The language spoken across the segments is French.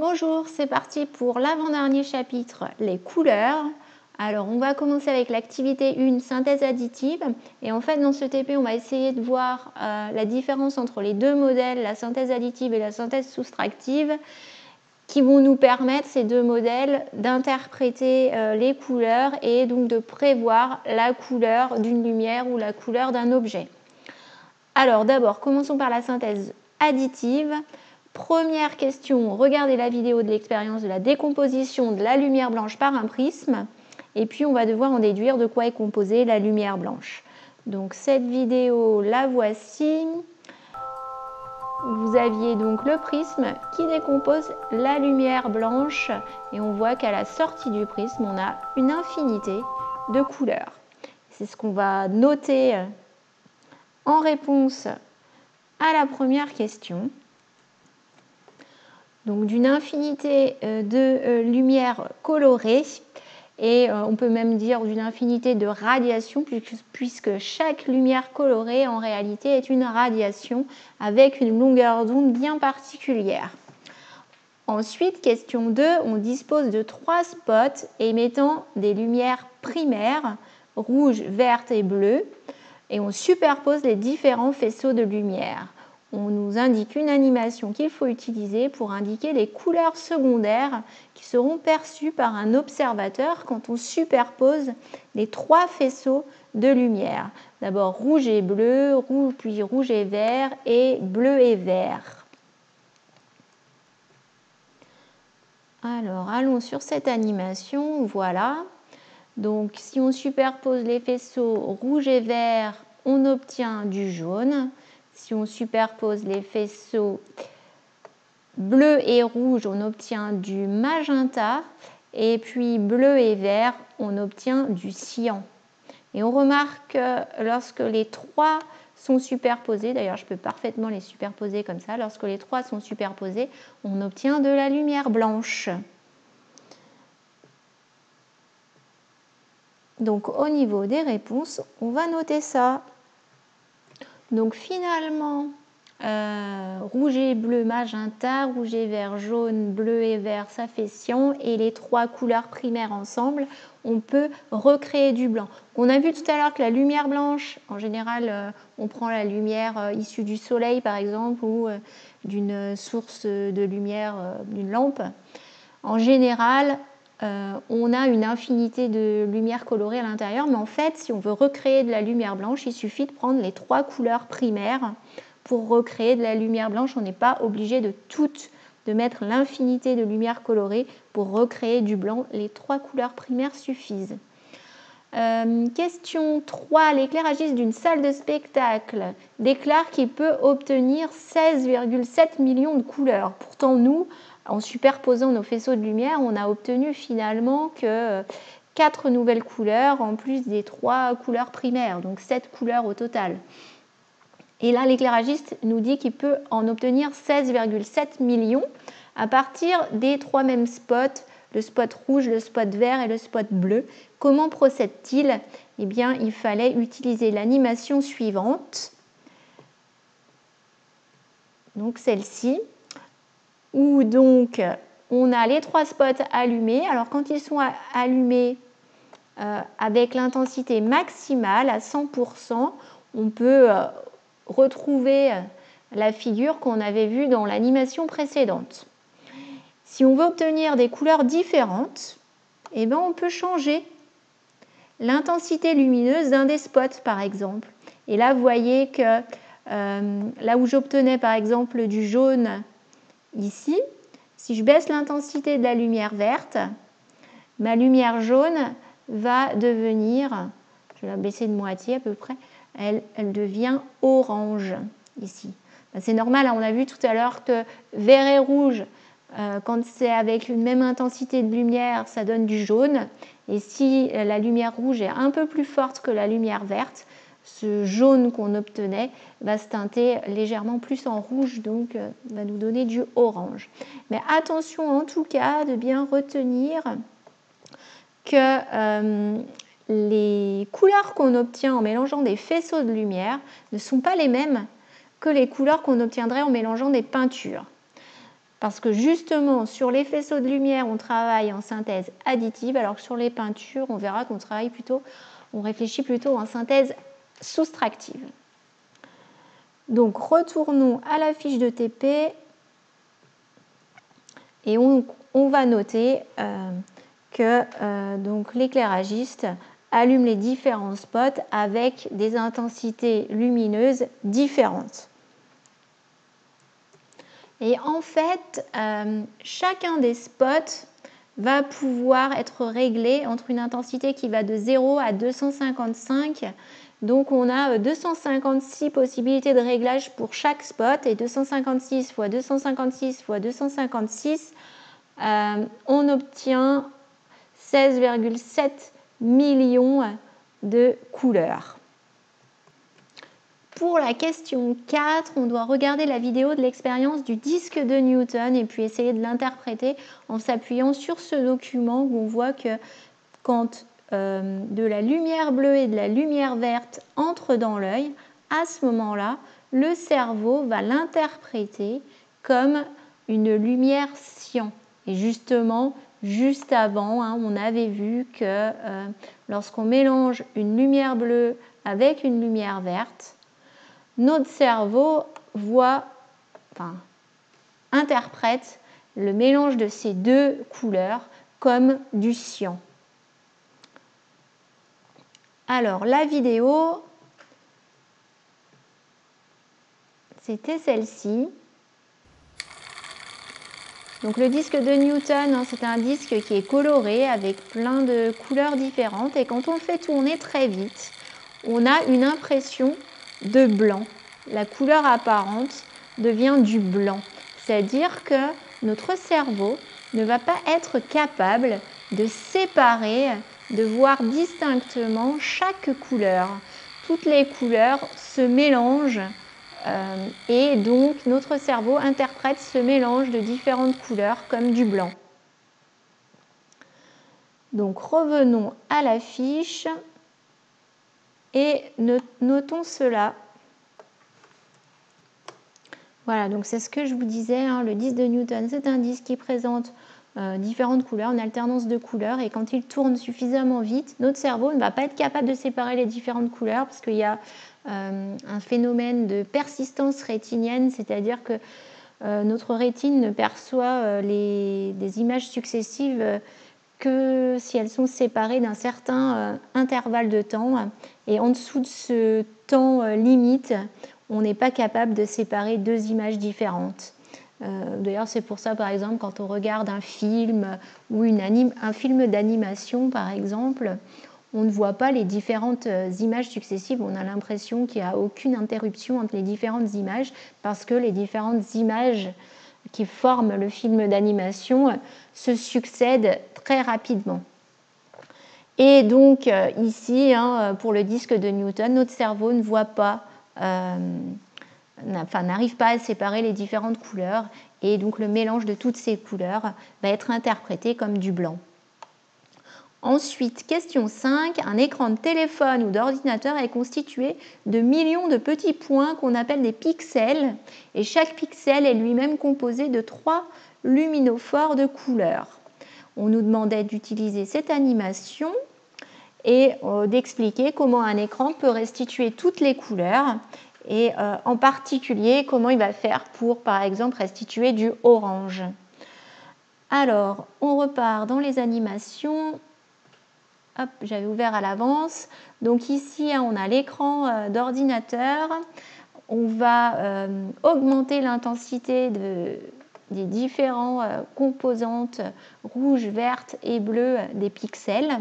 Bonjour, c'est parti pour l'avant-dernier chapitre, les couleurs. Alors, on va commencer avec l'activité 1, synthèse additive. Et en fait, dans ce TP, on va essayer de voir la différence entre les deux modèles, la synthèse additive et la synthèse soustractive, qui vont nous permettre, ces deux modèles, d'interpréter les couleurs et donc de prévoir la couleur d'une lumière ou la couleur d'un objet. Alors, d'abord, commençons par la synthèse additive. Première question, regardez la vidéo de l'expérience de la décomposition de la lumière blanche par un prisme et puis on va devoir en déduire de quoi est composée la lumière blanche. Donc cette vidéo, la voici. Vous aviez donc le prisme qui décompose la lumière blanche et on voit qu'à la sortie du prisme, on a une infinité de couleurs. C'est ce qu'on va noter en réponse à la première question. Donc d'une infinité de lumière colorée et on peut même dire d'une infinité de radiations puisque chaque lumière colorée en réalité est une radiation avec une longueur d'onde bien particulière. Ensuite, question 2, on dispose de 3 spots émettant des lumières primaires, rouge, verte et bleue, et on superpose les différents faisceaux de lumière. On nous indique une animation qu'il faut utiliser pour indiquer les couleurs secondaires qui seront perçues par un observateur quand on superpose les 3 faisceaux de lumière. D'abord rouge et bleu, puis rouge et vert et bleu et vert. Alors allons sur cette animation, voilà. Donc si on superpose les faisceaux rouge et vert, on obtient du jaune. Si on superpose les faisceaux bleu et rouge, on obtient du magenta. Et puis bleu et vert, on obtient du cyan. Et on remarque que lorsque les 3 sont superposés, d'ailleurs je peux parfaitement les superposer comme ça, lorsque les 3 sont superposés, on obtient de la lumière blanche. Donc au niveau des réponses, on va noter ça. Donc finalement, rouge et bleu, magenta, rouge et vert, jaune, bleu et vert, ça fait cyan. Et les 3 couleurs primaires ensemble, on peut recréer du blanc. On a vu tout à l'heure que la lumière blanche, en général, on prend la lumière issue du soleil par exemple ou d'une source de lumière, d'une lampe. En général, on a une infinité de lumière colorée à l'intérieur, mais en fait, si on veut recréer de la lumière blanche, il suffit de prendre les 3 couleurs primaires pour recréer de la lumière blanche. On n'est pas obligé de mettre l'infinité de lumière colorée pour recréer du blanc. Les 3 couleurs primaires suffisent. Question 3. L'éclairagiste d'une salle de spectacle déclare qu'il peut obtenir 16,7 millions de couleurs. Pourtant, nous, en superposant nos faisceaux de lumière, on a obtenu finalement que 4 nouvelles couleurs en plus des 3 couleurs primaires, donc 7 couleurs au total. Et là, l'éclairagiste nous dit qu'il peut en obtenir 16,7 millions à partir des 3 mêmes spots, le spot rouge, le spot vert et le spot bleu. Comment procède-t-il? Eh bien, il fallait utiliser l'animation suivante, donc celle-ci, où donc on a les 3 spots allumés. Alors quand ils sont allumés avec l'intensité maximale à 100%, on peut retrouver la figure qu'on avait vue dans l'animation précédente. Si on veut obtenir des couleurs différentes, eh bien on peut changer l'intensité lumineuse d'un des spots par exemple. Et là vous voyez que là où j'obtenais par exemple du jaune ici, si je baisse l'intensité de la lumière verte, ma lumière jaune va devenir, je vais la baisser de moitié à peu près, elle devient orange ici. C'est normal, on a vu tout à l'heure que vert et rouge, quand c'est avec une même intensité de lumière, ça donne du jaune. Et si la lumière rouge est un peu plus forte que la lumière verte, ce jaune qu'on obtenait va se teinter légèrement plus en rouge, donc va nous donner du orange. Mais attention en tout cas de bien retenir que les couleurs qu'on obtient en mélangeant des faisceaux de lumière ne sont pas les mêmes que les couleurs qu'on obtiendrait en mélangeant des peintures. Parce que justement, sur les faisceaux de lumière, on travaille en synthèse additive, alors que sur les peintures, on verra qu'on réfléchit plutôt en synthèse soustractive. Donc, retournons à la fiche de TP et on va noter que donc l'éclairagiste allume les différents spots avec des intensités lumineuses différentes. Et en fait, chacun des spots va pouvoir être réglé entre une intensité qui va de 0 à 255. Donc on a 256 possibilités de réglage pour chaque spot et 256 fois 256 fois 256, on obtient 16,7 millions de couleurs. Pour la question 4, on doit regarder la vidéo de l'expérience du disque de Newton et puis essayer de l'interpréter en s'appuyant sur ce document où on voit que quand de la lumière bleue et de la lumière verte entrent dans l'œil, à ce moment-là, le cerveau va l'interpréter comme une lumière cyan. Et justement, juste avant, on avait vu que lorsqu'on mélange une lumière bleue avec une lumière verte, notre cerveau interprète le mélange de ces deux couleurs comme du cyan. Alors, la vidéo, c'était celle-ci. Donc, le disque de Newton, c'est un disque qui est coloré avec plein de couleurs différentes. Et quand on le fait tourner très vite, on a une impression de blanc. La couleur apparente devient du blanc. C'est-à-dire que notre cerveau ne va pas être capable de séparer, de voir distinctement chaque couleur. Toutes les couleurs se mélangent et donc notre cerveau interprète ce mélange de différentes couleurs comme du blanc. Donc revenons à la fiche et notons cela. Voilà, donc c'est ce que je vous disais, le disque de Newton, c'est un disque qui présente différentes couleurs, une alternance de couleurs, et quand il tourne suffisamment vite, notre cerveau ne va pas être capable de séparer les différentes couleurs parce qu'il y a un phénomène de persistance rétinienne, c'est-à-dire que notre rétine ne perçoit des images successives que si elles sont séparées d'un certain intervalle de temps, et en dessous de ce temps limite, on n'est pas capable de séparer deux images différentes. D'ailleurs, c'est pour ça, par exemple, quand on regarde un film ou un film d'animation, par exemple, on ne voit pas les différentes images successives. On a l'impression qu'il n'y a aucune interruption entre les différentes images parce que les différentes images qui forment le film d'animation se succèdent très rapidement. Et donc, ici, pour le disque de Newton, notre cerveau ne voit pas n'arrive pas à séparer les différentes couleurs et donc le mélange de toutes ces couleurs va être interprété comme du blanc. Ensuite, question 5, un écran de téléphone ou d'ordinateur est constitué de millions de petits points qu'on appelle des pixels et chaque pixel est lui-même composé de 3 luminophores de couleurs. On nous demandait d'utiliser cette animation et d'expliquer comment un écran peut restituer toutes les couleurs et en particulier comment il va faire pour, par exemple, restituer du orange. Alors, on repart dans les animations. Hop, j'avais ouvert à l'avance. Donc ici, on a l'écran d'ordinateur. On va augmenter l'intensité des différentes composantes rouges, vertes et bleues des pixels.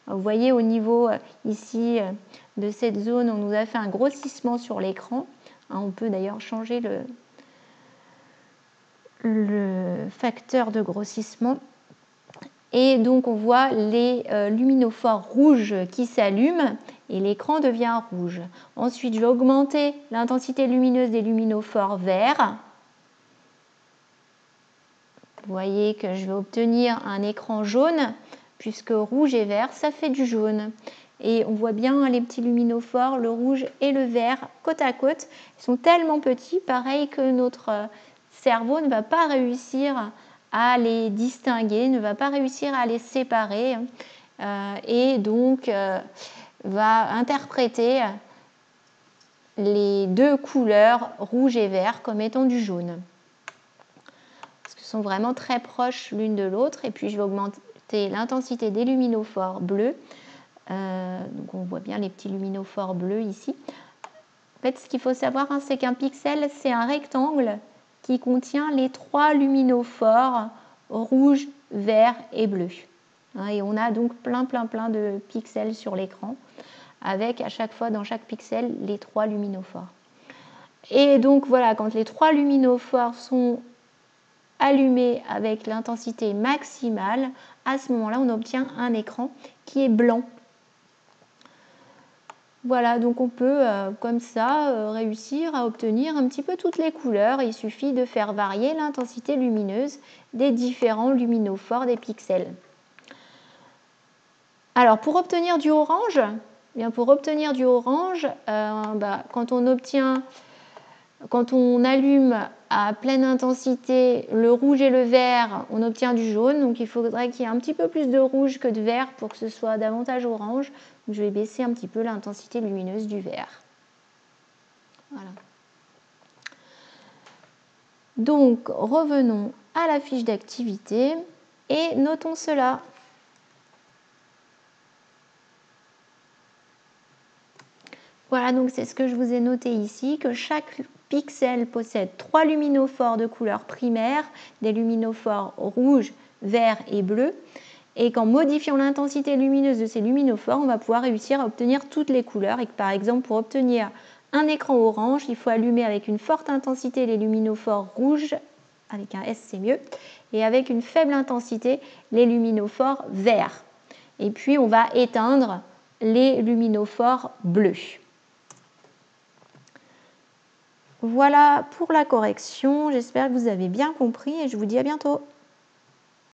Vous voyez au niveau ici de cette zone, on nous a fait un grossissement sur l'écran. On peut d'ailleurs changer le facteur de grossissement. Et donc on voit les luminophores rouges qui s'allument et l'écran devient rouge. Ensuite, je vais augmenter l'intensité lumineuse des luminophores verts. Vous voyez que je vais obtenir un écran jaune puisque rouge et vert, ça fait du jaune. Et on voit bien les petits luminophores, le rouge et le vert, côte à côte. Ils sont tellement petits, pareil que notre cerveau ne va pas réussir à les distinguer, ne va pas réussir à les séparer et donc va interpréter les deux couleurs rouge et vert comme étant du jaune. Parce qu'elles sont vraiment très proches l'une de l'autre. Et puis je vais augmenter l'intensité des luminophores bleus. Donc on voit bien les petits luminophores bleus ici. En fait, ce qu'il faut savoir, c'est qu'un pixel, c'est un rectangle qui contient les 3 luminophores rouge, vert et bleu. Et on a donc plein de pixels sur l'écran, avec à chaque fois dans chaque pixel les 3 luminophores. Et donc voilà, quand les 3 luminophores sont allumés avec l'intensité maximale, à ce moment-là, on obtient un écran qui est blanc. Voilà, donc on peut comme ça réussir à obtenir un petit peu toutes les couleurs. Il suffit de faire varier l'intensité lumineuse des différents luminophores des pixels. Alors pour obtenir du orange, quand on allume à pleine intensité le rouge et le vert, on obtient du jaune. Donc il faudrait qu'il y ait un petit peu plus de rouge que de vert pour que ce soit davantage orange. Donc, je vais baisser un petit peu l'intensité lumineuse du vert. Voilà. Donc revenons à la fiche d'activité et notons cela. Voilà, donc c'est ce que je vous ai noté ici, que chaque pixel possède 3 luminophores de couleur primaire, des luminophores rouge, vert et bleu, et qu'en modifiant l'intensité lumineuse de ces luminophores, on va pouvoir réussir à obtenir toutes les couleurs, et que par exemple pour obtenir un écran orange, il faut allumer avec une forte intensité les luminophores rouges, avec un S c'est mieux, et avec une faible intensité les luminophores verts. Et puis on va éteindre les luminophores bleus. Voilà pour la correction, j'espère que vous avez bien compris et je vous dis à bientôt.